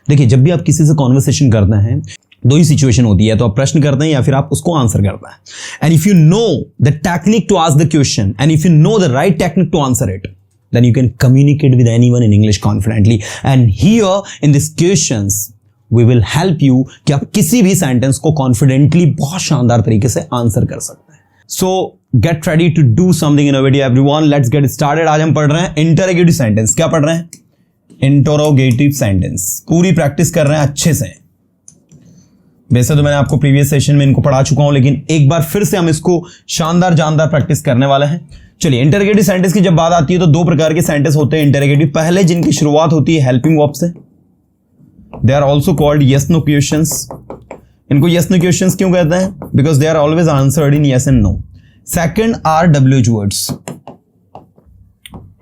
देखिए, जब भी आप किसी से कॉन्वर्सेशन करते हैं, दो ही सिचुएशन होती है, तो आप प्रश्न करते हैं या फिर आप उसको आंसर करते हैं। And if you know the technique to ask the question and if you know the right technique to answer it, then you can communicate with anyone in English confidently. And here in these questions we will help you कि आप किसी भी sentence को confidently बहुत शानदार तरीके से answer कर सकते हैं। So get ready to do something innovative everyone. Let's get started. आज हम पढ़ रहे हैं इंटरोगेटिव सेंटेंस। क्या पढ़ रहे हैं? Interrogative sentence. पूरी प्रैक्टिस कर रहे हैं अच्छे से। वैसे तो मैंने आपको प्रीवियस सेशन में इनको पढ़ा चुका हूं, लेकिन एक बार फिर से हम इसको शानदार जानदार प्रैक्टिस करने वाले हैं। चलिए, इंटरोगेटिव सेंटेंस की जब बात आती है तो दो प्रकार के सेंटेंस होते हैं इंटरोगेटिव। पहले जिनकी शुरुआत होती है हेल्पिंग वर्ब से, they are also called yes no questions. इनको यस नो क्वेश्चंस क्यों कहते हैं? Because they are always answered in yes and no. Second are WH words.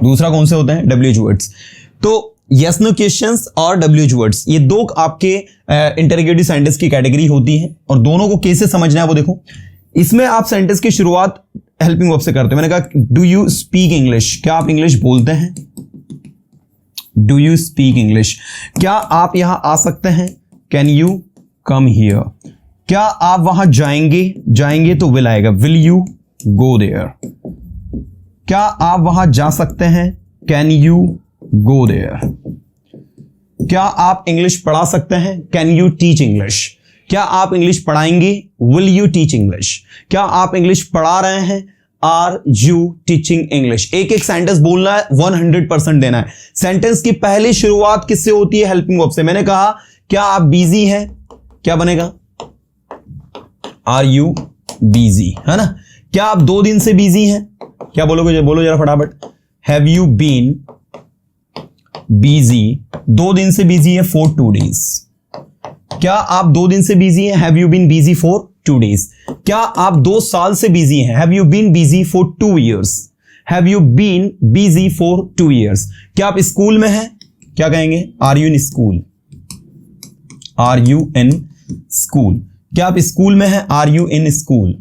दूसरा कौन से होते हैं? WH words. तो यस नो क्वेश्चंस और डब्ल्यूएच वर्ड्स, ये दो आपके इंटरोगेटिव सेंटेंस की कैटेगरी होती है, और दोनों को कैसे समझना है वो देखो। इसमें आप सेंटेंस की शुरुआत हेल्पिंग वर्ब से करते हैं। मैंने कहा डू यू स्पीक इंग्लिश? क्या आप इंग्लिश बोलते हैं? Do you speak English? क्या आप यहां आ सकते हैं? Can you come here? क्या आप वहां जाएंगे? जाएंगे तो विल आएगा, विल यू गो देयर? क्या आप वहां जा सकते हैं? Can you go there? क्या आप इंग्लिश पढ़ा सकते हैं? Can you teach English? क्या आप इंग्लिश पढ़ाएंगे? Will you teach English? क्या आप इंग्लिश पढ़ा रहे हैं? Are you teaching English? एक एक सेंटेंस बोलना है, 100% देना है। सेंटेंस की पहली शुरुआत किससे होती है? हेल्पिंग वर्ब से। मैंने कहा क्या आप बिजी हैं? क्या बनेगा? आर यू बिजी, है ना? क्या आप 2 दिन से बिजी हैं? क्या बोलोगे? बोलो जरा फटाफट। Have you been busy? 2 दिन से बिजी है, फॉर 2 days। क्या आप 2 दिन से बिजी हैं? Have you been busy for 2 days। क्या आप 2 साल से बिजी हैं? Have you been busy for 2 years। Have you been busy for 2 years। क्या आप स्कूल में हैं? क्या कहेंगे? Are you in school? Are you in school? क्या आप स्कूल में हैं? Are you in school?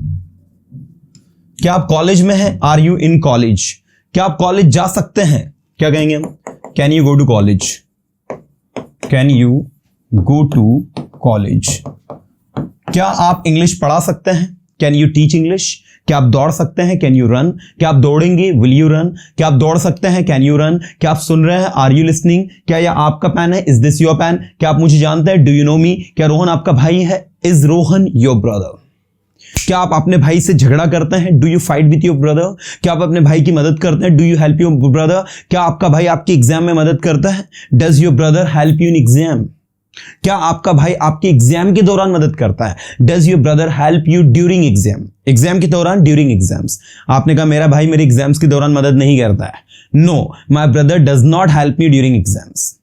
क्या आप कॉलेज में हैं? Are you in college? क्या आप कॉलेज जा सकते हैं? क्या कहेंगे हम? Can you go to college? Can you go to college? क्या आप इंग्लिश पढ़ा सकते हैं? Can you teach English? क्या आप दौड़ सकते हैं? Can you run? क्या आप दौड़ेंगे? Will you run? क्या आप दौड़ सकते हैं? Can you run? क्या आप सुन रहे हैं? Are you listening? क्या यह आपका पेन है? Is this your pen? क्या आप मुझे जानते हैं? डू यू नो मी? क्या रोहन आपका भाई है? Is Rohan your brother? क्या आप अपने भाई से झगड़ा करते हैं? Do you fight with your brother? क्या आप अपने भाई की मदद करते हैं? Do you help your brother? क्या आपका भाई आपके एग्जाम में मदद करता है? Does your brother help you in exam? क्या आपका भाई आपके एग्जाम के दौरान मदद करता है? Does your brother help you during exam? Exam के दौरान, ड्यूरिंग एग्जाम्स। आपने कहा मेरा भाई मेरे एग्जाम्स के दौरान मदद नहीं करता है। No, my brother does not help me during exams.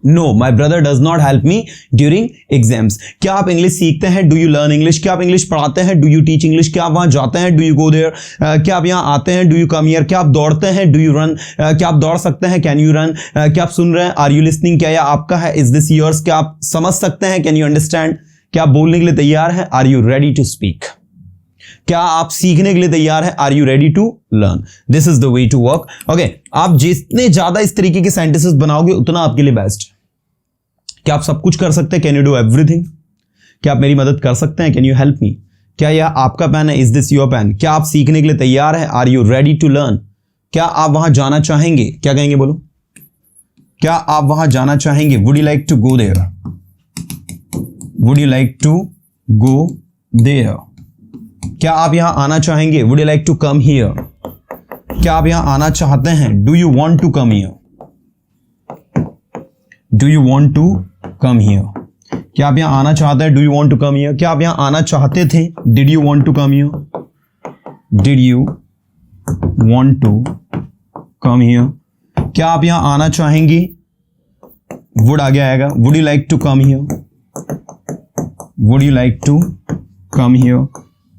No, my brother does not help me during exams. क्या आप इंग्लिश सीखते हैं? Do you learn English? क्या आप इंग्लिश पढ़ाते हैं? Do you teach English? क्या आप वहां जाते हैं? Do you go there? क्या आप यहां आते हैं? Do you come here? क्या आप दौड़ते हैं? Do you run? क्या आप दौड़ सकते हैं? Can you run? क्या आप सुन रहे हैं? Are you listening? क्या यह आपका है? Is this yours? क्या आप समझ सकते हैं? Can you understand? क्या आप बोलने के लिए तैयार हैं? Are you ready to speak? क्या आप सीखने के लिए तैयार हैं? Are you ready to learn? This is the way to work. Okay, आप जितने ज्यादा इस तरीके के सेंटेंसेस बनाओगे उतना आपके लिए बेस्ट। क्या आप सब कुछ कर सकते हैं? Can you do everything? क्या आप मेरी मदद कर सकते हैं? Can you help me? क्या यह आपका पेन है? Is this your pen? क्या आप सीखने के लिए तैयार हैं? Are you ready to learn? क्या आप वहां जाना चाहेंगे? क्या कहेंगे? बोलो। क्या आप वहां जाना चाहेंगे? Would you like to go there? Would you like to go there? क्या आप यहां आना चाहेंगे? Would you like to come here? क्या आप यहां आना चाहते हैं? Do you want to come here? Do you want to come here? क्या आप यहां आना चाहते हैं? Do you want to come here? क्या आप यहां आना चाहते थे? Did you want to come here? Did you want to come here? क्या आप यहां आना चाहेंगे? वुड आगे आएगा। Would you like to come here? Would you like to come here?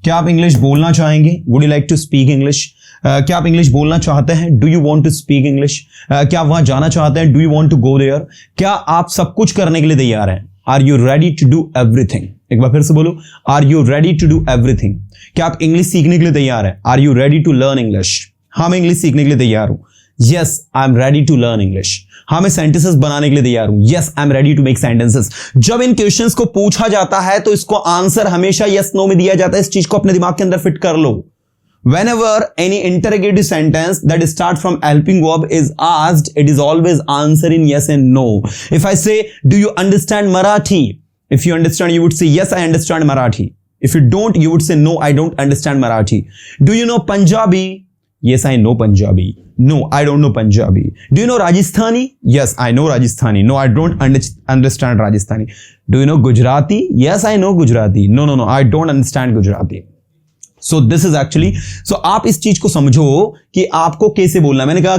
क्या आप इंग्लिश बोलना चाहेंगे? Would you like to speak English? क्या आप इंग्लिश बोलना चाहते हैं? Do you want to speak English? क्या आप वहां जाना चाहते हैं? Do you want to go there? क्या आप सब कुछ करने के लिए तैयार हैं? Are you ready to do everything? एक बार फिर से बोलो, are you ready to do everything? क्या आप इंग्लिश सीखने के लिए तैयार हैं? Are you ready to learn English? हाँ, मैं इंग्लिश सीखने के लिए तैयार हूं। Yes I am ready to learn English. हाँ मैं सेंटेंसेस बनाने के लिए तैयार हूं। Yes I am ready to make sentences. जब इन क्वेश्चंस को पूछा जाता है तो इसको आंसर हमेशा यस नो में दिया जाता है। इस चीज को अपने दिमाग के अंदर फिट कर लो। Whenever any interrogative sentence that starts from helping verb is asked, it is always answer in yes and no. If I say, do you understand Marathi? If you understand, you would say, yes, I understand Marathi. If you don't, you would say, no, I don't understand Marathi. Do you know Punjabi? Yes, I know Punjabi. No, I don't know Punjabi. Do you know Rajasthani? Yes, I know Rajasthani. No, I don't understand Rajasthani. Do you know Gujarati? Yes, I know Gujarati. No, I don't understand Gujarati. So this is actually, so आप इस चीज को समझो कि आपको कैसे बोलना है। मैंने कहा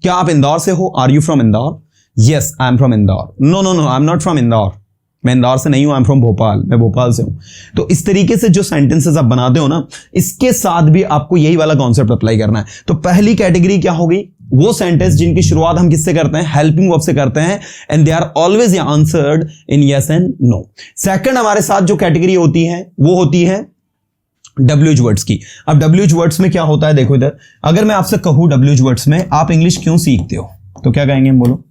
क्या आप इंदौर से हो? Are you from Indore? Yes I am from Indore. No I am not from Indore, मैं इंदौर से नहीं हूं, आई एम फ्रॉम भोपाल, मैं भोपाल से हूं। तो इस तरीके से जो सेंटेंसेस आप बनाते हो ना, इसके साथ भी आपको यही वाला कॉन्सेप्ट अप्लाई करना है। तो पहली कैटेगरी क्या होगी? वो सेंटेंस जिनकी शुरुआत हम किससे करते हैं? हेल्पिंग वर्ब से करते हैं, and they are always answered in yes and no. Second हमारे साथ जो कैटेगरी होती है वो होती है WH वर्ड्स की। अब WH वर्ड्स में क्या होता है, देखो इधर, अगर मैं आपसे कहूं WH वर्ड्स में आप इंग्लिश क्यों सीखते हो, तो क्या कहेंगे हम? बोलो,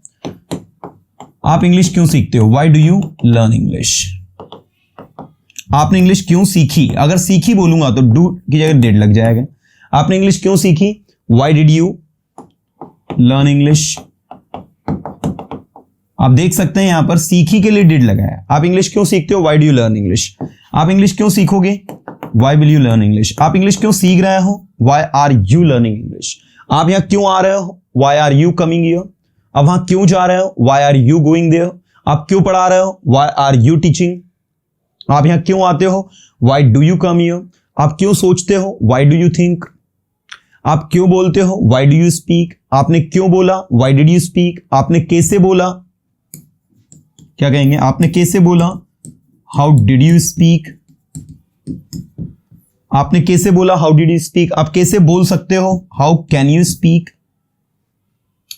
आप इंग्लिश क्यों सीखते हो? Why do you learn English? आपने इंग्लिश क्यों सीखी? अगर सीखी बोलूंगा तो डू की जगह डिड लग जाएगा। आपने इंग्लिश क्यों सीखी? Why did you learn English? आप देख सकते हैं यहां पर सीखी के लिए डिड लगा है। आप इंग्लिश क्यों सीखते हो? Why do you learn English? आप इंग्लिश क्यों सीखोगे? Why will you learn English? आप इंग्लिश क्यों सीख रहे हो? Why are you learning English? आप यहां क्यों आ रहे हो? Why are you coming here? आप वहां क्यों जा रहे हो? Why are you going there? आप क्यों पढ़ा रहे हो? Why are you teaching? आप यहां क्यों आते हो? Why do you come here? आप क्यों सोचते हो? Why do you think? आप क्यों बोलते हो? Why do you speak? आपने क्यों बोला? Why did you speak? आपने कैसे बोला? क्या कहेंगे? आपने कैसे बोला? How did you speak? आपने कैसे बोला? How did you speak? आप कैसे बोल सकते हो? How can you speak?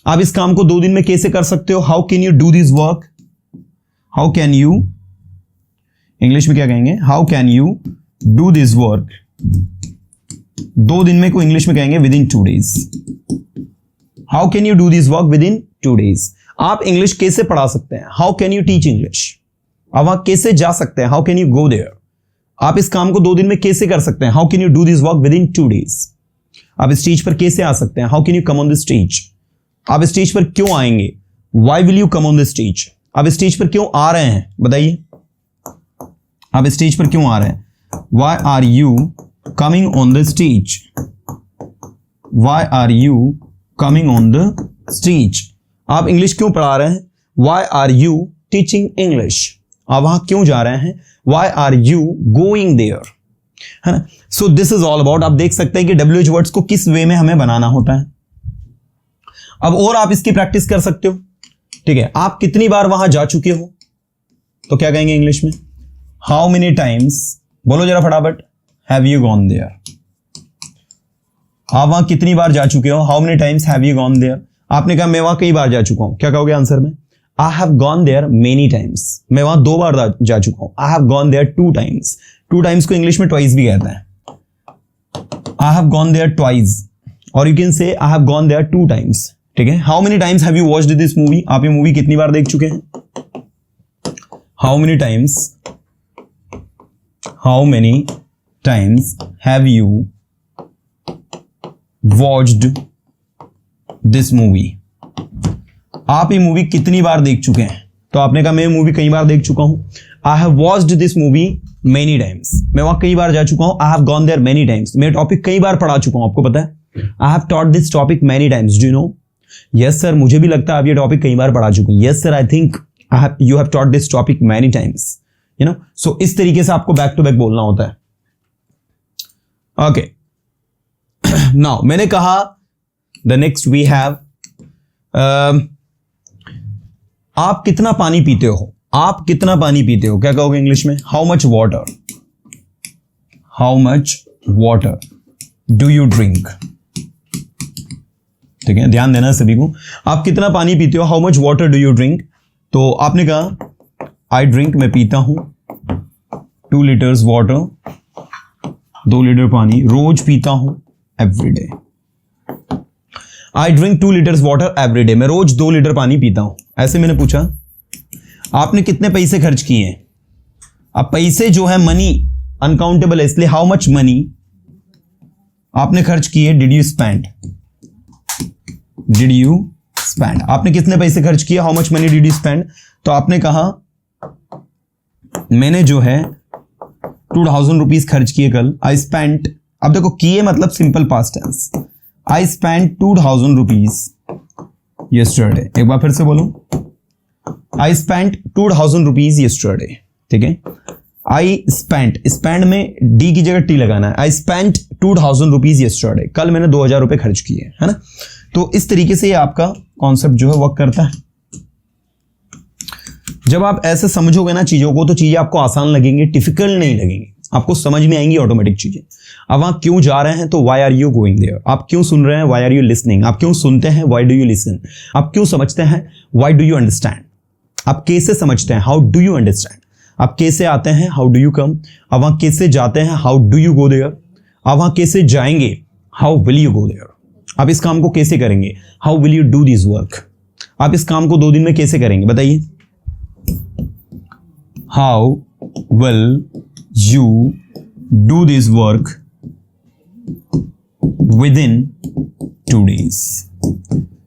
आप इस काम को 2 दिन में कैसे कर सकते हो? How can you do this work? How can you, English में क्या कहेंगे? How can you do this work? 2 दिन में को इंग्लिश में कहेंगे within 2 days। How can you do this work within 2 days? आप इंग्लिश कैसे पढ़ा सकते हैं? How can you teach English? आप वहां कैसे जा सकते हैं? How can you go there? आप इस काम को 2 दिन में कैसे कर सकते हैं? How can you do this work within 2 days? आप स्टेज पर कैसे आ सकते हैं? How can you come on the stage? आप स्टेज पर क्यों आएंगे? Why will you come on the stage? आप स्टेज पर क्यों आ रहे हैं? बताइए, आप स्टेज पर क्यों आ रहे हैं? Why are you coming on the stage? Why are you coming on the stage? आप इंग्लिश क्यों पढ़ा रहे हैं? Why are you teaching English? आप वहां क्यों जा रहे हैं? Why are you going there? है ना? So this is all about, आप देख सकते हैं कि WH वर्ड्स को किस वे में हमें बनाना होता है। अब और आप इसकी प्रैक्टिस कर सकते हो। ठीक है, आप कितनी बार वहां जा चुके हो? तो क्या कहेंगे इंग्लिश में? How many times, बोलो जरा फटाफट, have you gone there? आप वहां कितनी बार जा चुके हो? How many times have you gone there? आपने कहा मैं वहां कई बार जा चुका हूं, क्या कहोगे आंसर में? I have gone there many times. मैं वहां 2 बार जा चुका हूं। I have gone there 2 times. 2 times को इंग्लिश में twice भी कहते हैं। I have gone there twice. और you can say I have gone there 2 times. ठीक है? How many times have you watched this movie? आप ये मूवी कितनी बार देख चुके हैं? How many times have you watched this movie? आप ये मूवी कितनी बार देख चुके हैं? तो आपने कहा मैं मूवी कई बार देख चुका हूं। I have watched this movie many times. मैं वहां कई बार जा चुका हूं। I have gone there many times. मैं टॉपिक कई बार पढ़ा चुका हूं, आपको पता है। I have taught this topic many times, do you know? Yes sir, मुझे भी लगता है आप ये टॉपिक कई बार पढ़ा चुके हैं। Yes sir, I think you have taught this topic many times, you know. So इस तरीके से आपको बैक टू बैक बोलना होता है। ओके, नाउ मैंने कहा द नेक्स्ट वी हैव, आप कितना पानी पीते हो? आप कितना पानी पीते हो? क्या कहोगे इंग्लिश में? How much water? How much water do you drink? ठीक है, ध्यान देना सभी को। आप कितना पानी पीते हो? How much water do you drink? तो आपने कहा आई ड्रिंक, मैं पीता हूं 2 liters वाटर, 2 लीटर पानी रोज पीता हूं, every day. I drink 2 litres water every day, मैं रोज 2 लीटर पानी पीता हूं। ऐसे मैंने पूछा आपने कितने पैसे खर्च किए हैं। अब पैसे जो है मनी अनकाउंटेबल है, इसलिए हाउ मच मनी आपने खर्च किए, did you spend, did you spend, आपने कितने पैसे खर्च किए, how much money did you spend. तो आपने कहा मैंने जो है 2000 रुपीज खर्च किए कल। आई स्पेंट, अब देखो किए मतलब simple past tense, I spent 2000 rupees yesterday. एक बार फिर से बोलूं, आई स्पेंट 2000 रुपीज यस्टरडे, ठीक है। आई स्पेंट, स्पेंड में डी की जगह टी लगाना है। आई स्पेंट 2000 रुपीज यस्टरडे, कल मैंने 2000 रुपए खर्च किए, है ना। तो इस तरीके से ये आपका कॉन्सेप्ट जो है वर्क करता है। जब आप ऐसे समझोगे ना चीजों को तो चीजें आपको आसान लगेंगी, डिफिकल्ट नहीं लगेंगी, आपको समझ में आएंगी ऑटोमेटिक चीजें। अब वहां क्यों जा रहे हैं तो why are you going there, आप क्यों सुन रहे हैं, वाई आर यू लिसनिंग, आप क्यों सुनते हैं, वाई डू यू लिसन, आप क्यों समझते हैं, वाई डू यू अंडरस्टैंड, आप कैसे समझते हैं, हाउ डू यू अंडरस्टैंड, आप कैसे आते हैं, हाउ डू यू कम, अब वहां कैसे जाते हैं, how do you go there, अब वहां कैसे जाएंगे, how will you go there, आप इस काम को कैसे करेंगे, how will you do this work, आप इस काम को 2 दिन में कैसे करेंगे बताइए, how will you do this work within 2 days,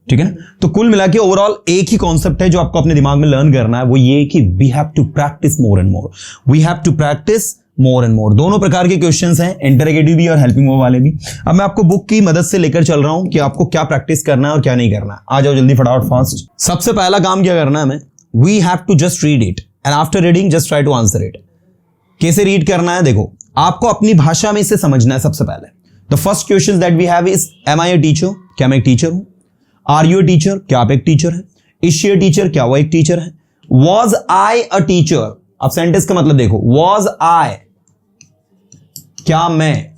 ठीक है ना। तो कुल मिला के ओवरऑल एक ही कॉन्सेप्ट है जो आपको अपने दिमाग में लर्न करना है, वो ये कि we have to practise more and more, we have to practise more and more. दोनों प्रकार के क्वेश्चंस हैं, इंटरोगेटिव भी और हेल्पिंग वर्ब वाले भी। अब मैं आपको बुक की मदद से लेकर चल रहा हूं कि आपको क्या प्रैक्टिस करना है और क्या नहीं करना है। आ जाओ जल्दी फटाफट फास्ट। सबसे पहला काम क्या करना है हमें, we have to just read it and after reading just try to answer it. कैसे रीड करना है, देखो आपको अपनी भाषा में इसे समझना है। सबसे पहले the first question that we have is am I a teacher, क्या मैं एक टीचर हूं, आर यू अ टीचर, क्या आप एक टीचर है, इज शी अ टीचर, क्या वो एक टीचर है, वॉज आई अ टीचर, अब सेंटेंस का मतलब देखो, वॉज आई, क्या मैं,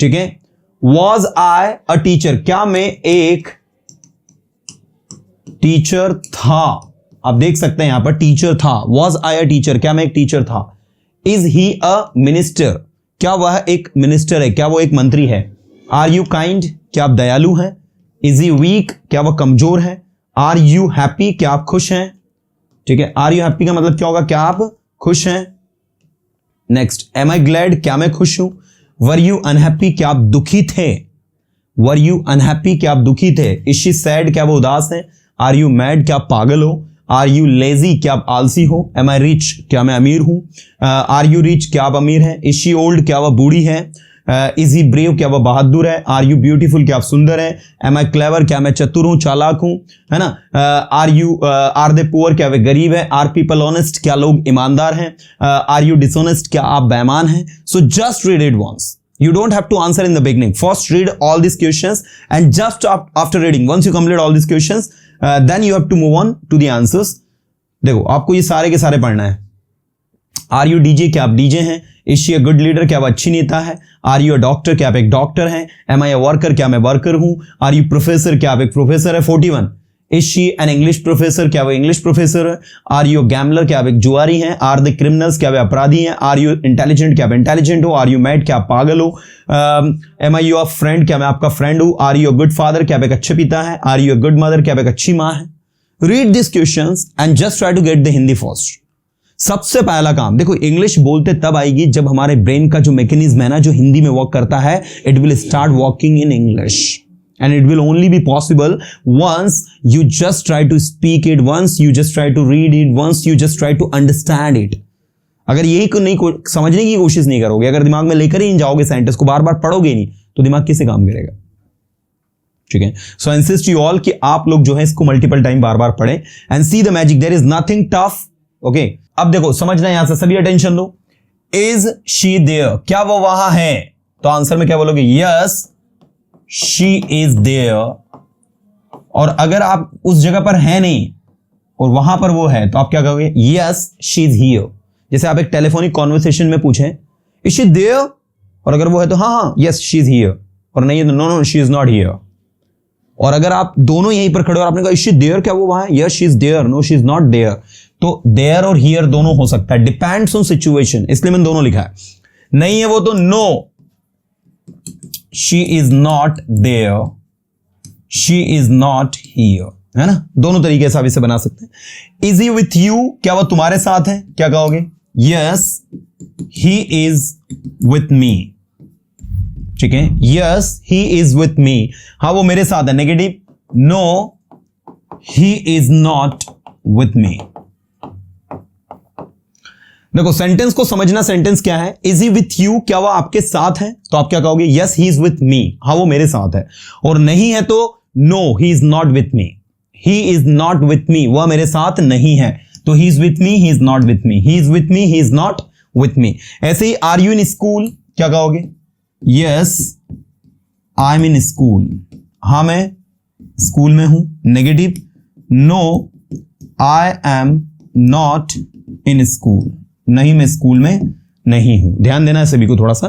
ठीक है, वॉज आई अ टीचर, क्या मैं एक टीचर था, आप देख सकते हैं यहां पर टीचर था, वॉज आई अ टीचर, क्या मैं एक टीचर था, इज ही अ मिनिस्टर, क्या वह एक मिनिस्टर है, क्या वो एक मंत्री है, आर यू काइंड, क्या आप दयालु हैं, इज ही वीक, क्या वह कमजोर है, आर यू हैप्पी, क्या आप खुश हैं, ठीक है, आर यू हैप्पी का मतलब क्या होगा, क्या आप खुश हैं। नेक्स्ट, एम आई ग्लैड, क्या मैं खुश हूं, वर यू अनहैप्पी, क्या आप दुखी थे, वर यू अनहैप्पी, क्या आप दुखी थे, इज शी सैड, क्या वो उदास है, आर यू मैड, क्या आप पागल हो, आर यू लेजी, क्या आप आलसी हो, एम आई रिच, क्या मैं अमीर हूं, आर यू रिच, क्या आप अमीर हैं, इज शी ओल्ड, क्या वह बूढ़ी है, इज ही ब्रेव, क्या वह बहादुर है, आर यू ब्यूटीफुल, क्या आप सुंदर है, एम आई क्लेवर, क्या मैं चतुर हूं, चालाक हूं, है ना, आर दे पुअर, क्या वे गरीब है, आर पीपल ऑनेस्ट, क्या लोग ईमानदार हैं, आर यू डिसऑनेस्ट, क्या आप बेईमान हैं। So just read it once, you don't have to answer in the beginning, first read all these questions and just after reading, once you complete all these questions, then you have to move on to the answers। देखो आपको ये सारे के सारे पढ़ना है। Are you DJ, क्या आप डीजे हैं, is she a good leader, क्या आप अच्छी नेता है, आर यू अ डॉक्टर, क्या आप एक डॉक्टर हैं, एम आई अ वर्कर, क्या मैं वर्कर हूं, आर यू प्रोफेसर, क्या आप एक प्रोफेसर है। 41, is she an English professor, क्या वो इंग्लिश प्रोफेसर है, आर यू गैमलर, क्या आप एक जुआरी हैं, आर द क्रिमिनल्स, क्या वे अपराधी हैं, आर यू इंटेलिजेंट, क्या आप इंटेलिजेंट हो, आर यू मैड, क्या आप पागल हो, am I you a friend, क्या मैं आपका फ्रेंड हूं, are you a good father, क्या आप एक अच्छे पिता है, are you a good mother, क्या आप एक अच्छी मां है। Read this questions and just try to get the Hindi first. सबसे पहला काम देखो, इंग्लिश बोलते तब आएगी जब हमारे ब्रेन का जो मैकेनिज्म है ना, जो हिंदी में वर्क करता है, it will start working in English and it will only be possible once you just try to speak it, once you just try to read it, once you just try to understand it। अगर यही को नहीं समझने की कोशिश नहीं करोगे, अगर दिमाग में लेकर ही नहीं जाओगे सेंटेंस को, बार बार पढ़ोगे नहीं, तो दिमाग कैसे काम करेगा, ठीक है। सो इंसिस्ट यू ऑल कि आप लोग जो है इसको मल्टीपल टाइम बार बार पढ़ें and see the magic, there is nothing tough, okay. अब देखो समझना, यहां से सभी अटेंशन दो। इज शी देयर, क्या वो वहां है, तो आंसर में क्या बोलोगे, यस शी इज देयर। और अगर आप उस जगह पर है नहीं और वहां पर वो है, तो आप क्या कहोगे, यस शी इज हियर। जैसे आप एक टेलीफोनिक कॉन्वर्सेशन में पूछें, इज शी देयर, और अगर वो है तो हाँ हाँ यस शी इज हियर, और नहीं है तो no no she is not here. और अगर आप दोनों यहीं पर खड़े और आपने कहा इज शी देयर, क्या वो वहां है, yes she is there, no she is not there, तो देयर और हियर दोनों हो सकता है, डिपेंड्स ऑन सिचुएशन, इसलिए मैंने दोनों लिखा है। नहीं है वो तो no, she is not there, she is not here, है ना, दोनों तरीके से आप इसे बना सकते हैं। इज ही विथ यू, क्या वो तुम्हारे साथ है, क्या कहोगे, yes he is with me, ठीक है, yes he is with me, हाँ वो मेरे साथ है, negative, no he is not with me. देखो सेंटेंस को समझना, सेंटेंस क्या है, इज ही विथ यू, क्या वो आपके साथ है, तो आप क्या कहोगे, yes he is with me, हाँ वो मेरे साथ है, और नहीं है तो no he is not with me, he is not with me, वह मेरे साथ नहीं है, तो he is with me, he is not with me, he is with me, he is not with me. ऐसे ही आर यू इन स्कूल, क्या कहोगे, yes I am in school, हाँ मैं स्कूल में हूं, negative, no I am not in school, नहीं मैं स्कूल में नहीं हूं, ध्यान देना है सभी को थोड़ा सा।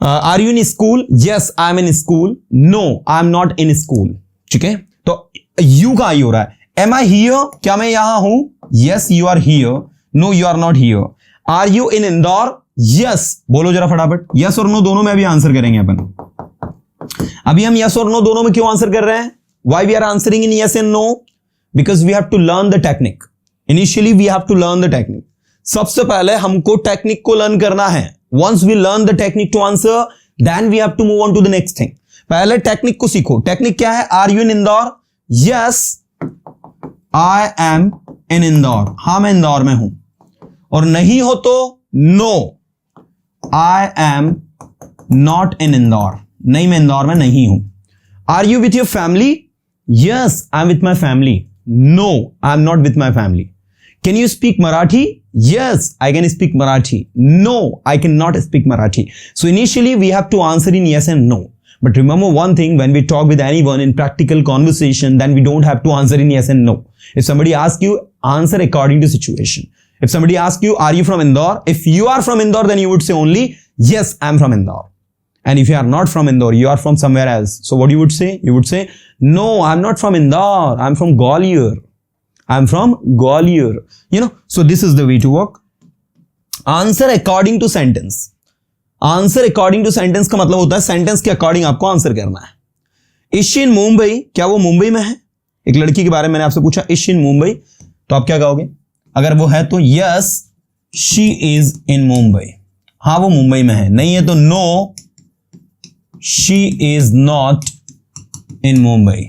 Are you in school, yes I am in school, no I am not in school, ठीक है, तो यू का आई हो रहा है। एम आई हियर, क्या मैं यहां हूं, yes you are here, no you are not here. Are you in Indore, yes, बोलो जरा फटाफट, यस और नो दोनों में अभी आंसर करेंगे अपन। अभी हम यस और नो दोनों में क्यों आंसर कर रहे हैं, why we are answering in yes and no, because we have to learn the technique, initially we have to learn the technique. सबसे पहले हमको टेक्निक को लर्न करना है, once we learn the technique to answer then we have to move on to the next thing. पहले technique को सीखो, technique क्या है, are you in Indore, yes I am in Indore, हाँ मैं इंदौर में हूं, और नहीं हो तो no I am not in Indore, नहीं मैं इंदौर में नहीं हूं। Are you with your family, yes I am with my family, no I am not with my family. Can you speak Marathi, yes I can speak Marathi, no I cannot speak Marathi। so initially we have to answer in yes and no, but remember one thing, when we talk with anyone in practical conversation, then we don't have to answer in yes and no. If somebody asks you, answer according to situation. If somebody asks you, are you from Indore, if you are from Indore, then you would say only yes I am from Indore, and if you are not from Indore, you are from somewhere else, so what you would say, you would say no I am not from Indore, I am from Gwalior, I'm from Gwalior, you know, so this is the way to work. Answer according to sentence. Answer according to sentence का मतलब होता है sentence के according आपको answer करना है। Is she in Mumbai, क्या वो मुंबई में है, एक लड़की के बारे में मैंने आपसे पूछा, is she in Mumbai, तो आप क्या कहोगे, अगर वो है तो yes she is in Mumbai, हाँ वो मुंबई में है, नहीं है तो no she is not in Mumbai,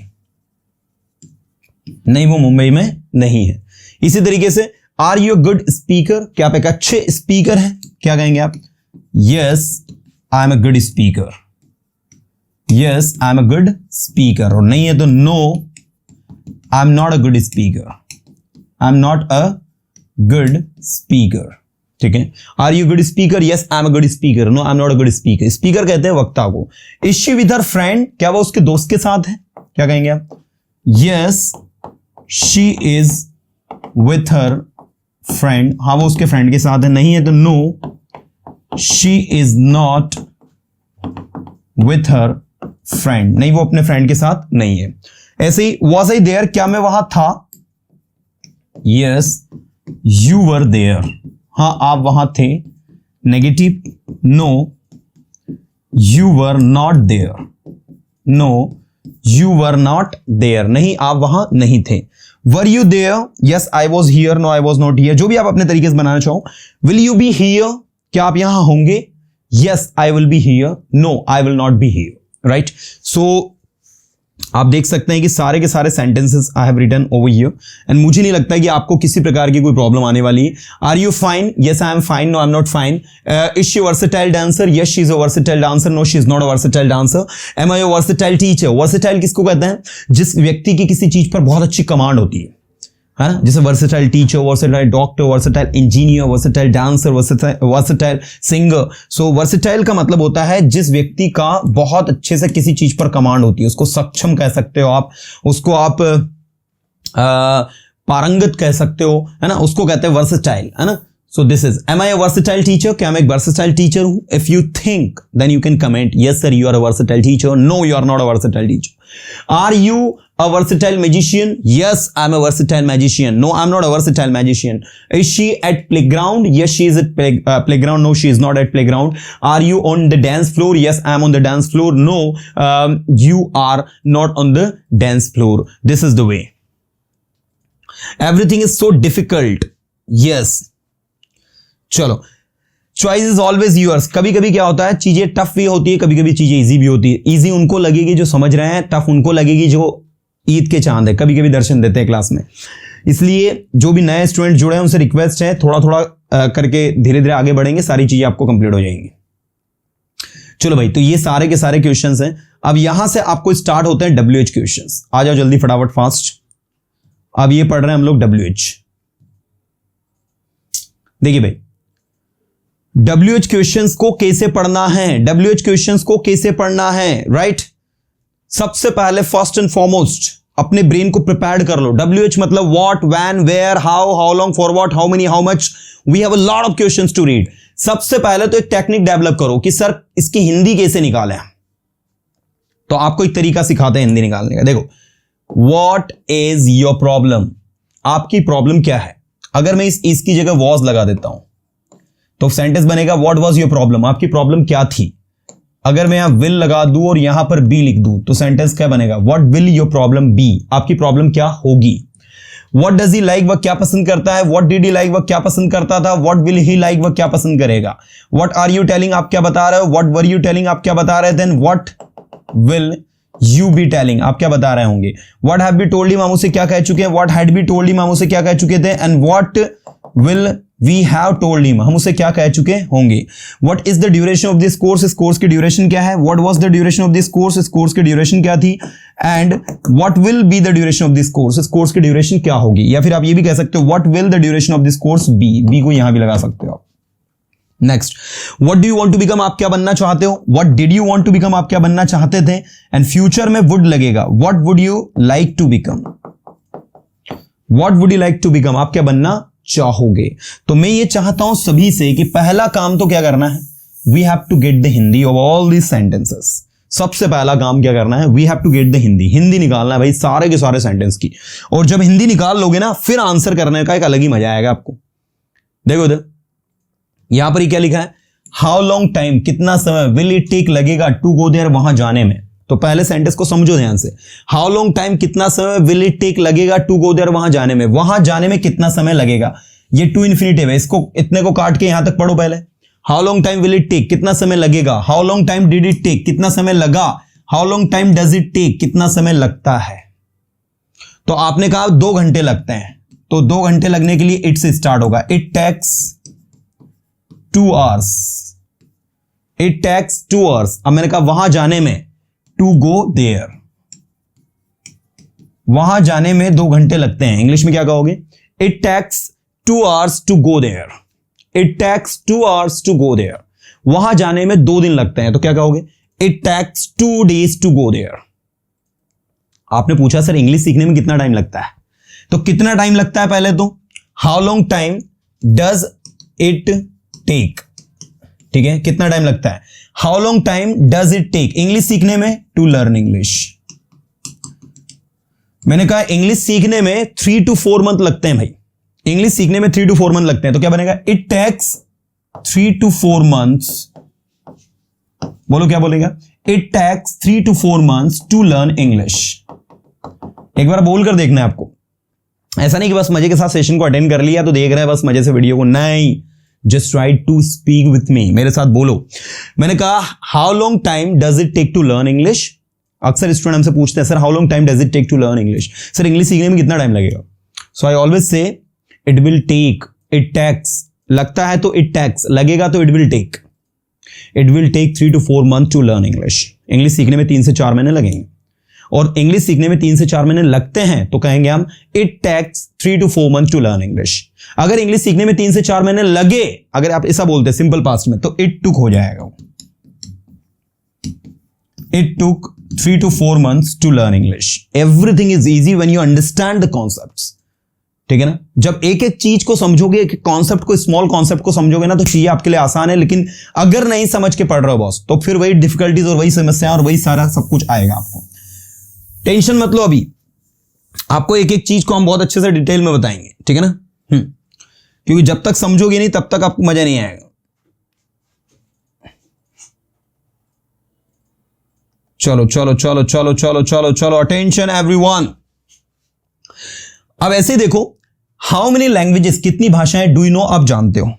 नहीं वो मुंबई में नहीं है। इसी तरीके से are you a good speaker, क्या आप एक अच्छे स्पीकर हैं, क्या कहेंगे आप, yes I am a good speaker, yes I am a good speaker, और नहीं है तो no I am not a good speaker, I am not a good speaker, ठीक है। Are you good speaker, yes I am a good speaker, no I am not a good speaker. Speaker कहते हैं वक्ता को। Is she with her friend, क्या वो उसके दोस्त के साथ है, क्या कहेंगे आप, yes she is with her friend, हाँ वो उसके फ्रेंड के साथ है, नहीं है तो no she is not with her friend, नहीं वो अपने फ्रेंड के साथ नहीं है। ऐसे ही was I there, क्या मैं वहां था, yes you were there, हाँ आप वहां थे, negative, no you were not there, no you were not there, नहीं आप वहां नहीं थे। were you there, yes I was here, no I was not here, जो भी आप अपने तरीके से बनाना चाहो। will you be here, क्या आप यहां होंगे, yes I will be here, no I will not be here, right। so आप देख सकते हैं कि सारे के सारे sentences I have written over here, and मुझे नहीं लगता कि आपको किसी प्रकार की कोई प्रॉब्लम आने वाली है। Are you fine, yes I am fine, no I am not fine. Is she versatile dancer, yes she is a versatile dancer, no she is not a versatile dancer. Am I a versatile teacher, versatile किसको कहते हैं, जिस व्यक्ति की किसी चीज पर बहुत अच्छी कमांड होती है ना, जैसे versatile teacher, versatile doctor, versatile engineer, versatile dancer, versatile singer. So versatile का मतलब होता है जिस व्यक्ति का बहुत अच्छे से किसी चीज पर कमांड होती है, उसको सक्षम कह सकते हो आप, उसको आप पारंगत कह सकते हो, है ना, उसको कहते हैं वर्सेटाइल, है ना। So this is, am I a versatile teacher, क्या मैं एक वर्सेटाइल टीचर हूं। If you think then you can comment, yes sir you are a versatile teacher, no you are not a versatile teacher. Are you A versatile magician? Yes, I'm a versatile magician. No, I'm not a versatile magician. Is she at playground? Yes, she is at playground. No, she is not at playground. Are you on the dance floor? Yes, I'm on the dance floor. No, you are not on the dance floor. This is the way. Everything is so difficult. Yes. चलो, choice is always yours. कभी कभी क्या होता है, चीजें tough भी होती है, कभी कभी चीजें इजी भी होती है. इजी उनको लगेगी जो समझ रहे हैं, टफ उनको लगेगी जो ईद के चांद है, कभी कभी दर्शन देते हैं क्लास में. इसलिए जो भी नए स्टूडेंट जुड़े हैं उनसे रिक्वेस्ट है, थोड़ा थोड़ा करके धीरे धीरे आगे बढ़ेंगे, सारी चीजें आपको कंप्लीट हो जाएंगी. चलो भाई, तो ये सारे के सारे क्वेश्चंस हैं. अब यहां से आपको स्टार्ट होते हैं WH क्वेश्चंस. आ जाओ जल्दी फटाफट फास्ट. अब ये पढ़ रहे हैं हम लोग WH. देखिए भाई, WH क्वेश्चंस को कैसे पढ़ना है, WH क्वेश्चंस को कैसे पढ़ना है, राइट. सबसे पहले फर्स्ट एंड फॉरमोस्ट अपने ब्रेन को प्रिपेयर कर लो. WH मतलब what, when, where, how long, for what, how many, how much. We have a lot of questions to read. सबसे पहले तो एक टेक्निक डेवलप करो कि सर इसकी हिंदी कैसे निकालें. तो आपको एक तरीका सिखाते हैं हिंदी निकालने का. देखो, व्हाट इज योर प्रॉब्लम, आपकी प्रॉब्लम क्या है. अगर मैं इसकी जगह वॉज लगा देता हूं तो सेंटेंस बनेगा व्हाट वाज योर प्रॉब्लम, आपकी प्रॉब्लम क्या थी. अगर मैं यहां विल लगा दूं और यहां पर बी लिख दूं तो सेंटेंस क्या बनेगा, what will your problem be, आपकी प्रॉब्लम क्या होगी. व्हाट डज ही लाइक, वह क्या पसंद करता है. व्हाट डिड ही लाइक, वह क्या पसंद करता था. व्हाट विल ही लाइक, वह क्या पसंद करेगा. व्हाट आर यू टेलिंग, आप क्या बता रहे हो. व्हाट वर यू टेलिंग, आप क्या बता रहे. Then what will you be telling, आप क्या बता रहे होंगे. What have be told him, हम उसे क्या कह चुके हैं. What had be told him, हम उसे क्या कह चुके थे. And what will we have told him, हम उसे क्या कह चुके होंगे. What is the duration of this course, इस कोर्स की ड्यूरेशन क्या है. What was the duration of this course, इस कोर्स की ड्यूरेशन क्या थी. And what will be the duration of this course, इस कोर्स की ड्यूरेशन क्या होगी. या फिर आप ये भी कह सकते हो what will the duration of this course be को यहां भी लगा सकते हो आप. Next, what do you want to become, आप क्या बनना चाहते हो. What did you want to become, आप क्या बनना चाहते थे. एंड फ्यूचर में वुड लगेगा. What would you like to become, what would you like to become, आप क्या बनना चाहोगे. तो मैं ये चाहता हूं सभी से कि पहला काम तो क्या करना है, we have to get the Hindi of all these sentences. सबसे पहला काम क्या करना है, we have to get the Hindi, Hindi निकालना है भाई सारे के सारे सेंटेंस की. और जब हिंदी निकाल लोगे ना, फिर आंसर करने का एक अलग ही मजा आएगा आपको. देखो इधर यहां पर ही क्या लिखा है, हाउ लॉन्ग टाइम, कितना समय, विल इट टेक लगेगा टू गो देयर, वहां जाने में. तो पहले सेंटेंस को समझो ध्यान से. हाउ लॉन्ग टाइम, कितना समय, विल इट टेक लगेगा टू गो देयर, वहां जाने में. वहां जाने में कितना समय लगेगा, ये टू इन्फिनिटिव है, इसको इतने को काट के यहां तक पढ़ो पहले. How long time will it take, कितना समय लगेगा. How long time did it take, कितना समय लगा. How long time does it take, कितना समय लगता है. तो आपने कहा 2 घंटे लगते हैं, तो 2 घंटे लगने के लिए इट से स्टार्ट होगा. It takes 2 hours, it takes 2 hours. अब मैंने कहा वहां जाने में, टू गो देयर, वहां जाने में 2 घंटे लगते हैं. इंग्लिश में क्या कहोगे, it takes 2 hours to go there. It takes 2 hours to go there. वहां जाने में 2 दिन लगते हैं, तो क्या कहोगे, it takes 2 days to go there. आपने पूछा सर इंग्लिश सीखने में कितना टाइम लगता है, तो कितना टाइम लगता है पहले तो, how long time does it take. ठीक है, कितना टाइम लगता है. How long time does it take, English सीखने में, टू लर्न इंग्लिश. मैंने कहा इंग्लिश सीखने में 3 to 4 month लगते हैं भाई. इंग्लिश सीखने में 3 to 4 month लगते हैं, तो क्या बनेगा, इट टेक्स 3 to 4 months. बोलो क्या बोलेगा, it takes 3 to 4 months to learn English. एक बार बोल कर देखना है आपको. ऐसा नहीं कि बस मजे के साथ सेशन को अटेंड कर लिया तो देख रहे हैं बस मजे से वीडियो को, नहीं. Just try to speak with me, मेरे साथ बोलो. मैंने कहा how long time does it take to learn English. अक्सर स्टूडेंट हमसे पूछते हैं sir how long time does it take to learn English, sir English सीखने में कितना टाइम लगेगा. So I always say it will take, it takes, लगता है तो इट टेक्स, लगेगा तो it will take. It will take 3 to 4 months to learn English. English सीखने में 3 से 4 महीने लगेंगे. और इंग्लिश सीखने में 3 से 4 महीने लगते हैं तो कहेंगे हम it takes 3 to 4 months to learn English. अगर इंग्लिश सीखने में 3 से 4 महीने लगे, अगर आप ऐसा बोलते हैं सिंपल पास्ट में, तो इट टुक हो जाएगा. It took 3 to 4 months to learn English. Everything is easy when you understand the concepts. ठीक है ना, जब एक एक चीज को समझोगे, एक कॉन्सेप्ट को, स्मॉल कॉन्सेप्ट को समझोगे ना, तो चीजें आपके लिए आसान है. लेकिन अगर नहीं समझ के पढ़ रहे हो बॉस, तो फिर वही डिफिकल्टीज और वही समस्या और वही सारा सब कुछ आएगा आपको. टेंशन मत लो अभी, आपको एक एक चीज को हम बहुत अच्छे से डिटेल में बताएंगे, ठीक है ना। क्योंकि जब तक समझोगे नहीं तब तक आपको मजा नहीं आएगा। चलो चलो चलो चलो चलो चलो चलो, अटेंशन एवरीवन। अब ऐसे ही देखो, हाउ मेनी लैंग्वेजेस, कितनी भाषाएं डू यू नो, आप जानते हो।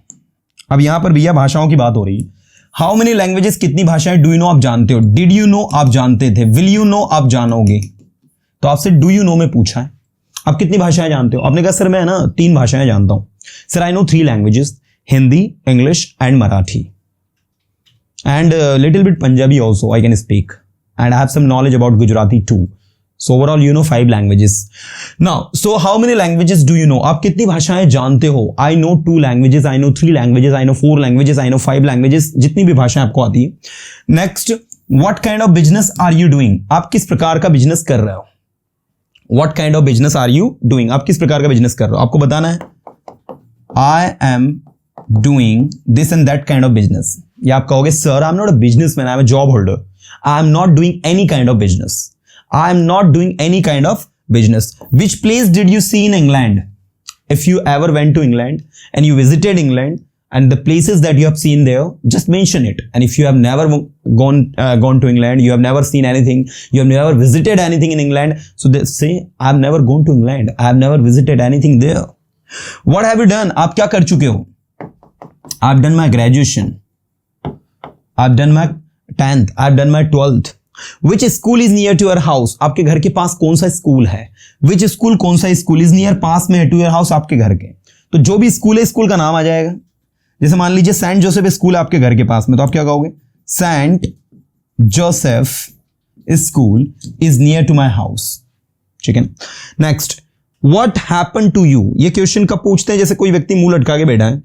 अब यहां पर भैया भाषाओं की बात हो रही है। हाउ मेनी लैंग्वेजेस, कितनी भाषाएं डू यू नो, आप जानते हो। डिड यू नो, आप जानते थे। विल यू नो, आप जानोगे। तो आपसे डू यू नो में पूछा है, आप कितनी भाषाएं जानते हो। आपने कहा सर मैं ना 3 भाषाएं जानता हूं। Sir I know 3 languages, Hindi, English and Marathi, and little bit Punjabi also I can speak, and I have some knowledge about Gujarati too. So overall you know 5 languages. Now, so how many languages do you know? आप कितनी भाषाएं जानते हो? I know 2 languages, I know 3 languages, I know 4 languages, I know 5 languages. जितनी भी भाषाएं आपको आती है। Next, what kind of business are you doing? आप किस प्रकार का बिजनेस कर रहे हो? What kind of business are you doing? आप किस प्रकार का बिजनेस कर रहे हो? आपको बताना है I am doing this and that kind of business. या आप कहोगे sir I'm not a businessman, I'm a job holder. I am not doing any kind of business. I am not doing any kind of business. Which place did you see in England? If you ever went to England and you visited England and the places that you have seen there, just mention it. And if you have never gone to England, you have never seen anything, you have never visited anything in England, so they say I have never gone to England, I have never visited anything there. What have you done? आप क्या कर चुके हो? I've done my graduation. I've done my 10th. I've done my 12th. Which school is near to your house? आपके घर के पास कौन सा स्कूल है? Which school, कौन सा स्कूल is near, पास में है to your house, आपके घर के। तो जो भी स्कूल है स्कूल का नाम आ जाएगा। जैसे मान लीजिए सेंट जोसेफ स्कूल है आपके घर के पास में, तो आप क्या कहोगे? Saint Joseph school is near to my house, ठीक है। Next, what happen to you? ये क्वेश्चन कब पूछते हैं? जैसे कोई व्यक्ति मुंह लटका के बैठा है,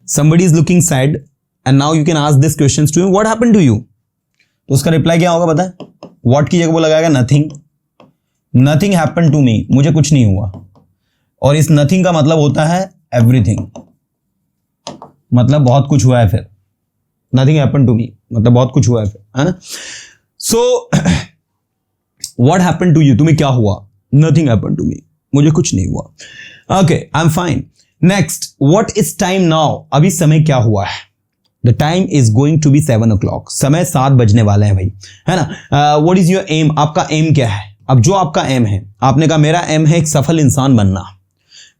somebody is looking sad and now you can ask this questions to him, what happened to you? तो उसका रिप्लाई क्या होगा पता है? व्हाट की जगह वो लगाएगा nothing. Nothing happen to me, मुझे कुछ नहीं हुआ। और इस नथिंग का मतलब होता है एवरीथिंग, मतलब बहुत कुछ हुआ है। फिर नथिंग हैपन टू मी मतलब बहुत कुछ हुआ है फिर, है ना। So what happen to you, तुम्हें क्या हुआ? नथिंग हैपन टू मी, मुझे कुछ नहीं हुआ। Okay, I am fine. Next, what is time now? अभी समय क्या हुआ है? The time is going to be 7 o'clock. समय 7 बजने वाले हैं भाई, है ना। What is your aim? आपका एम क्या है? अब जो आपका एम है, आपने कहा मेरा एम है एक सफल इंसान बनना,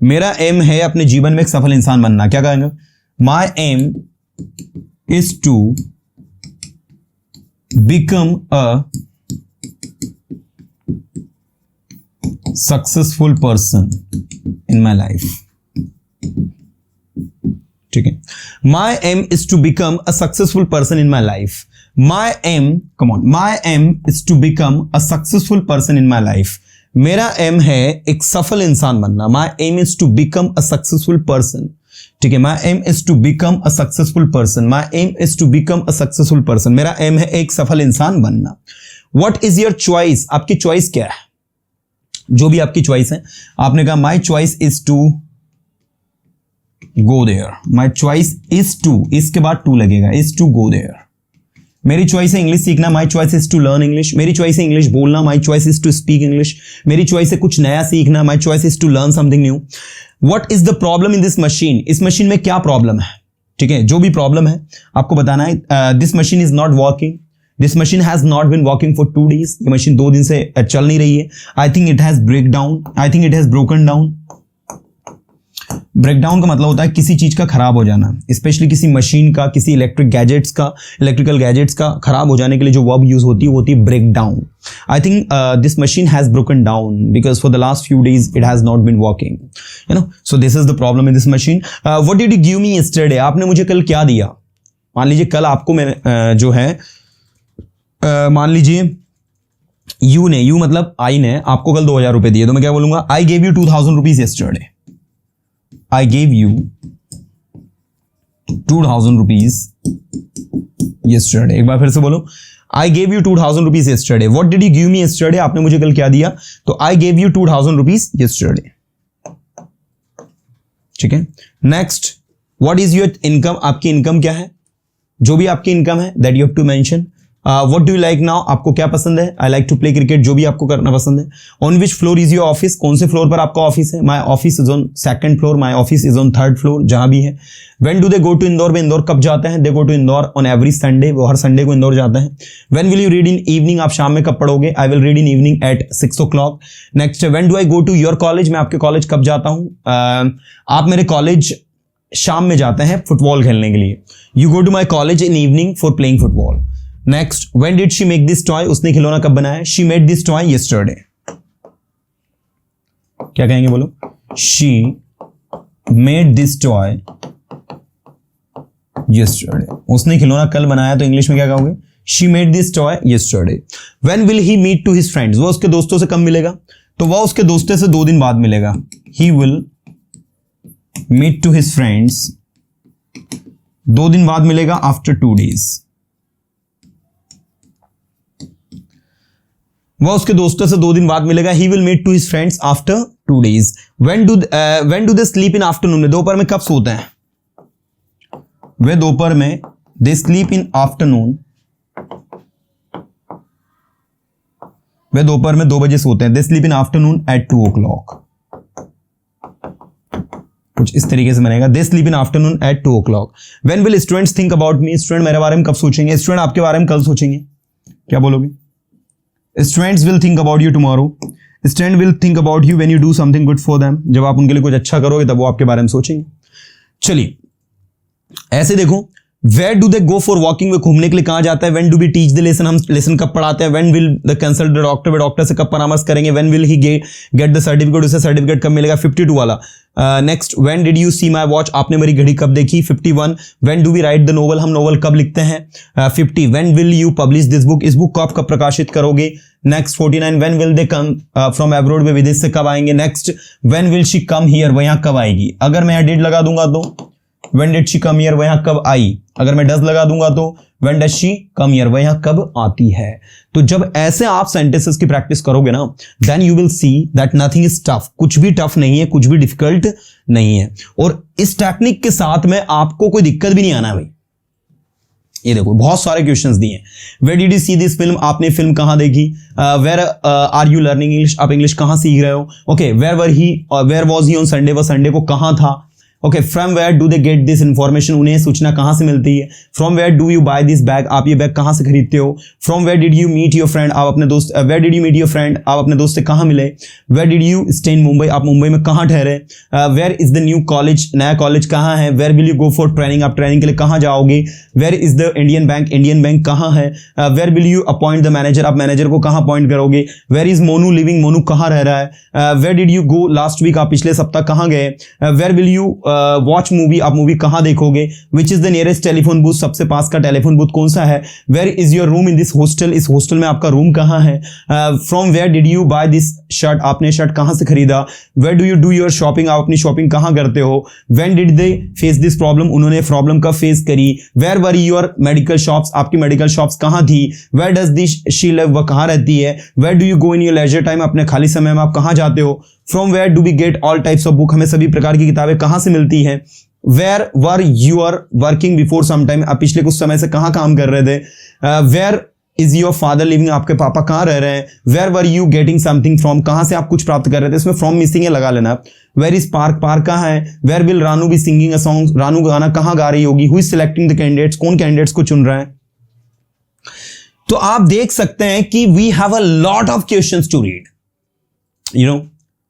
मेरा एम है अपने जीवन में एक सफल इंसान बनना। क्या कहेंगे? My aim is to become a successful person in my life. ठीक है। My aim is to become a successful person in my life. My aim, come on, my aim is to become a successful person in my life. मेरा M है एक सफल इंसान बनना। My aim is to become a successful person. ठीक है, My aim is to become a successful person. My aim is to become a successful person. मेरा M है एक सफल इंसान बनना। What is your choice? आपकी चॉइस क्या है? जो भी आपकी चॉइस है, आपने कहा my choice is to go there. My choice is to, इसके बाद to लगेगा, is to go there. मेरी चॉइस है इंग्लिश सीखना, my choice is to learn English. मेरी चॉइस है इंग्लिश बोलना, my choice is to speak English. मेरी चॉइस है कुछ नया सीखना, my choice is to learn something new. What is the problem in this machine? इस मशीन में क्या प्रॉब्लम है? ठीक है, जो भी प्रॉब्लम है आपको बताना है। This machine is not working. This machine has not been working for 2 days. ये मशीन 2 दिन से चल नहीं रही है। I think it has break down. I think it has broken down. Breakdown का मतलब होता है किसी चीज का खराब हो जाना, स्पेशली किसी मशीन का, किसी इलेक्ट्रिकल गैजेट्स का खराब हो जाने के लिए जो वर्ब यूज होती है break down. I think this machine has broken down because for the last few days it has not been working, you know, so this is the problem in this machine. What did you give me yesterday? आपने मुझे कल क्या दिया? मान लीजिए कल आपको मैं जो है मान लीजिए यू मतलब आई ने आपको कल 2000 रुपए दिए, तो मैं क्या बोलूंगा? I gave you 2000 rupees yesterday. I gave you 2000 rupees yesterday. एक बार फिर से बोलो, I gave you 2000 rupees yesterday. What did you give me yesterday? आपने मुझे कल क्या दिया? तो I gave you 2000 rupees yesterday. ठीक है। Next, what is your income? आपकी इनकम क्या है? जो भी आपकी इनकम है that you have to mention. What do you like now, आपको क्या पसंद है? I like to play cricket, जो भी आपको करना पसंद है। On which floor is your office, कौन से फ्लोर पर आपका ऑफिस है? My office is on second floor, my office is on third floor, जहां भी है। When do they go to Indore, वे इंदौर कब जाते हैं? They go to Indore on every Sunday, वो हर संडे को इंदौर जाते हैं। When will you read in evening, आप शाम में कब पढ़ोगे? I will read in evening at 6 o'clock। Next, when do I go to your college, मैं आपके कॉलेज कब जाता हूं? आप मेरे कॉलेज शाम में जाते हैं फुटबॉल खेलने के लिए। You go to my college in evening for playing football. Next, when did she make this toy, उसने खिलौना कब बनाया? She made this toy yesterday. क्या कहेंगे बोलो? She made this toy yesterday, उसने खिलौना कल बनाया, तो इंग्लिश में क्या कहोगे? She made this toy yesterday. When will he meet to his friends, वो उसके दोस्तों से कब मिलेगा? तो वह उसके दोस्तों से 2 दिन बाद मिलेगा। He will meet to his friends, 2 दिन बाद मिलेगा, आफ्टर 2 days। वह उसके दोस्तों से 2 दिन बाद मिलेगा। He will meet to his friends after 2 days। When do they sleep in afternoon, दोपहर में कब सोते हैं? वे दोपहर में, दे स्लीप इन आफ्टरनून, वे दोपहर में 2 बजे सोते हैं। दे sleep in afternoon at 2 o'clock, कुछ इस तरीके से बनेगा। दे sleep in afternoon at 2 o'clock। When will students think about me, student मेरे बारे में कब सोचेंगे? स्टूडेंट आपके बारे में कल सोचेंगे। क्या बोलोगे? Students will think about you tomorrow. Student will think about you when you do something good for them, जब आप उनके लिए कुछ अच्छा करोगे तब वो आपके बारे में सोचेंगे। चलिए ऐसे देखो, where do they go for walking, वे घूमने के लिए कहां जाता है? When do we teach the lesson, हम लेसन कब पढ़ाते हैं? When will the consult the doctor, वे डॉक्टर से कब परामर्श करेंगे? When will he get the certificate, उसे सर्टिफिकेट कब मिलेगा? 52 वाला। Next, when did you see my watch, आपने मेरी घड़ी कब देखी? 51। When do we write the novel, हम नोवेल कब लिखते हैं? 50। When will you publish this book, इस बुक को आप कब प्रकाशित करोगे? Next 49। When will they come from abroad, वे विदेश से कब आएंगे? Next, when will she come here, वह यहाँ कब आएगी? अगर मैं यहाँ डिड लगा दूंगा तो when did she come here, वह यहाँ कब आई? अगर मैं डज लगा दूंगा तो when does she come here, वह यहाँ कब आती है? तो जब ऐसे आप सेंटेंसेस की प्रैक्टिस करोगे ना, then you will see that nothing is tough, कुछ भी टफ नहीं है, कुछ भी डिफिकल्ट नहीं है। और इस टेक्निक के साथ में आपको कोई दिक्कत भी नहीं आना है भाई। ये देखो बहुत सारे क्वेश्चंस दिए। Where did you see this film, आपने फिल्म कहां देखी? Where are you learning English, आप इंग्लिश कहां सीख रहे हो? Okay, where was he on Sunday, वह संडे को कहां था? Okay, from where do they get this information, उन्हें सूचना कहां से मिलती है? From where do you buy this bag, आप ये बैग कहां से खरीदते हो? From where did you meet your friend, आप अपने दोस्त, where did you meet your friend, आप अपने दोस्त से कहां मिले? Where did you stay in Mumbai, आप मुंबई में कहां ठहरे? Where is the new college, नया कॉलेज कहां है? Where will you go for training, आप ट्रेनिंग के लिए कहां जाओगे? Where is the Indian bank, Indian bank कहां है? Where will you appoint the manager, आप मैनेजर को कहां अपॉइंट करोगे? Where is Monu living, Monu कहां रह रहा है? Where did you go last week, आप पिछले सप्ताह कहां गए? Where will you watch movie, आप मूवी कहां देखोगे? Which is the nearest telephone booth, सबसे पास का टेलीफोन बूथ कौन सा है? Where is your room in this hostel, इस हॉस्टल में आपका रूम कहां है? From where did you buy this shirt, आपने शर्ट कहां से खरीदा? Where do you do your shopping, आप अपनी शॉपिंग कहां करते हो? When did they face this problem, उन्होंने प्रॉब्लम कब फेस करी? Where were your medical shops, आपकी मेडिकल शॉप्स कहां थी? Where does this she live, वह कहां रहती है? Where do you go in your leisure time, अपने खाली समय में आप कहां जाते हो? From where do we get all types of book, हमें सभी प्रकार की किताबें कहां से मिलती हैं? Where were you are working before some time, आप पिछले कुछ समय से कहां काम कर रहे थे? Where is your father living, आपके पापा कहां रह रहे हैं? Where were you getting something from, कहां से आप कुछ प्राप्त कर रहे थे? इसमें फ्रॉम मिसिंग है, लगा लेना। वेयर इज पार्क, पार्क कहां है? Where will Ranu be singing a song, Ranu गाना कहां गा रही होगी? Who is selecting the candidates, कौन कैंडिडेट्स को चुन रहा है? तो आप देख सकते हैं कि we have a lot of questions to read, you know,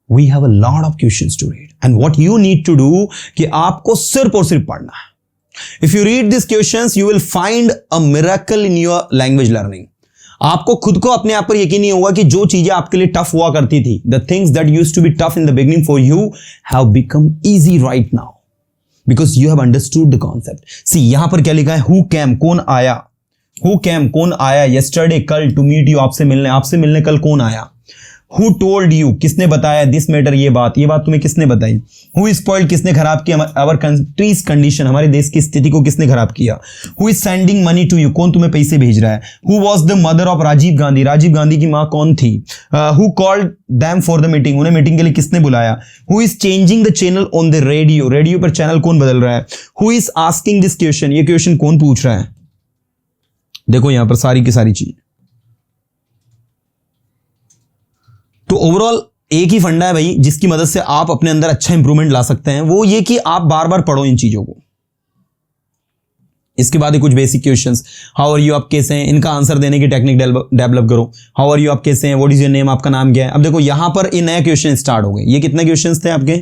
we have a lot of questions to read, and what you need to do कि आपको सिर्फ और सिर्फ पढ़ना है। If you read these questions, you will find a miracle in your language learning. आपको खुद को अपने आप पर यकीन नहीं होगा कि जो चीजें आपके लिए टफ हुआ करती थी, the things that used to be tough in the beginning for you have become easy right now because you have understood the concept. See, यहां पर क्या लिखा है? Who came, कौन आया? Who came, कौन आया? Yesterday, कल, to meet you, आपसे मिलने कल कौन आया? Who told you, किसने बताया? दिस मैटर, ये बात तुम्हें किसने बताई? Who spoiled, किसने खराब किया? our country's condition, हमारे देश की स्थिति को किसने खराब किया? Who is sending money to you, कौन तुम्हें पैसे भेज रहा है? Who was the mother of Rajiv Gandhi, Rajiv Gandhi की माँ कौन थी? Who called them for the meeting, उन्हें मीटिंग के लिए किसने बुलाया? Who is changing the channel on the radio, radio पर चैनल कौन बदल रहा है? Who is asking this question, ये क्वेश्चन कौन पूछ रहा है? देखो यहां पर सारी की सारी चीज। तो ओवरऑल एक ही फंडा है भाई जिसकी मदद से आप अपने अंदर अच्छा इंप्रूवमेंट ला सकते हैं, वो ये कि आप बार बार पढ़ो इन चीजों को। इसके बाद कुछ basic questions, how are you आप कैसे हैं, इनका आंसर देने की टेक्निक डेवलप करो। हाउ आर यू आप कैसे हैं, व्हाट इज योर नेम, आपका नाम क्या है। अब देखो यहां पर ये नए क्वेश्चन स्टार्ट हो गए। ये कितने क्वेश्चंस थे आपके,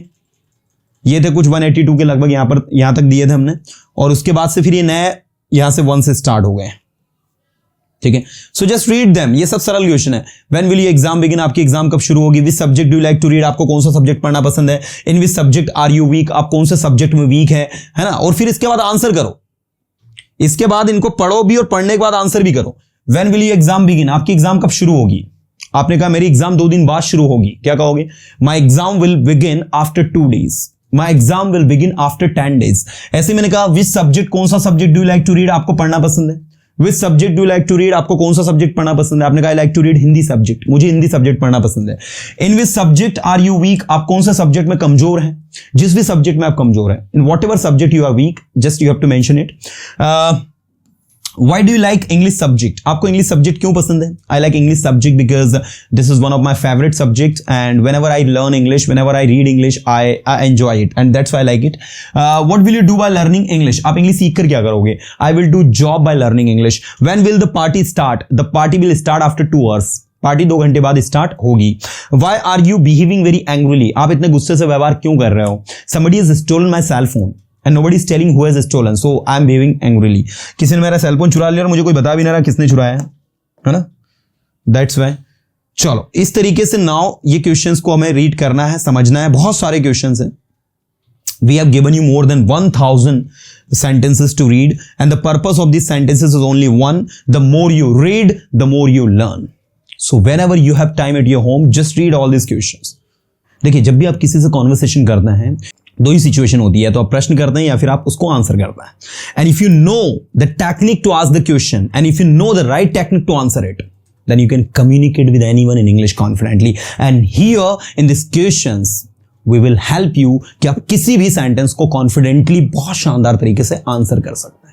ये थे कुछ 182 के लगभग, यहां तक दिए थे हमने, और उसके बाद से फिर ये नए यहां से 1 से स्टार्ट हो गए। ठीक है, सो जस्ट रीड देम। ये सब सरल क्वेश्चन है। When will your exam begin, आपकी एग्जाम कब शुरू होगी। Which subject do you like to read, आपको कौन सा सब्जेक्ट पढ़ना पसंद है। In which subject are you weak, आप कौन से सब्जेक्ट में वीक है ना। और फिर इसके बाद आंसर करो, इसके बाद इनको पढ़ो भी और पढ़ने के बाद आंसर भी करो। When will your exam begin, आपकी एग्जाम कब शुरू होगी। आपने कहा मेरी एग्जाम 2 दिन बाद शुरू होगी, क्या कहोगे। My exam will begin after 2 days, my exam will begin after 10 days। ऐसे मैंने कहा विच सब्जेक्ट, कौन सा subject do you like to read, आपको पढ़ना पसंद है। Which subject do like to read, आपको कौन सा सब्जेक्ट पढ़ना पसंद है। आपने कहा I like to read Hindi subject, मुझे हिंदी सब्जेक्ट पढ़ना पसंद है। In which subject are you weak, आप कौन सा सब्जेक्ट में कमजोर हैं। जिस भी सब्जेक्ट में आप कमजोर हैं, in whatever subject you are weak, just you have to mention it. Why do you like English subject? आपको English subject क्यों पसंद है? I like English subject because this is one of my favorite subjects, and whenever I learn English, whenever I read English, I enjoy it, and that's why I like it. What will you do by learning English? आप English सीख कर क्या करोगे? I will do job by learning English. When will the party start? The party will start after 2 hours. Party 2 घंटे बाद start होगी। Why are you behaving very angrily? आप इतने गुस्से से व्यवहार क्यों कर रहे हो। Somebody has stolen my cell phone. And nobody is telling who has stolen, so I am behaving angrily. किसी ने मेरा सेल फोन चुरा लिया और मुझे कोई बता भी नहीं रहा किसने चुराया है ना। That's why. चलो इस तरीके से नाउ ये क्वेश्चंस को हमें रीड करना है, समझना है। बहुत सारे क्वेश्चंस हैं। We have given you more than 1000 sentences to read, and the purpose of these sentences is only one: the more you read, the more you learn. So whenever you have time at your home, just read all these questions. देखिए जब भी आप किसी से conversation करना है, 2 ही situation होती है, तो आप प्रश्न करते हैं या फिर आप उसको आंसर करते हैं। And if you know the technique to ask the question, and if you know the right technique to answer it, then you can communicate with anyone in English confidently. And here in this questions we will help you कि आप किसी भी sentence को confidently बहुत शानदार तरीके से answer कर सकते हैं।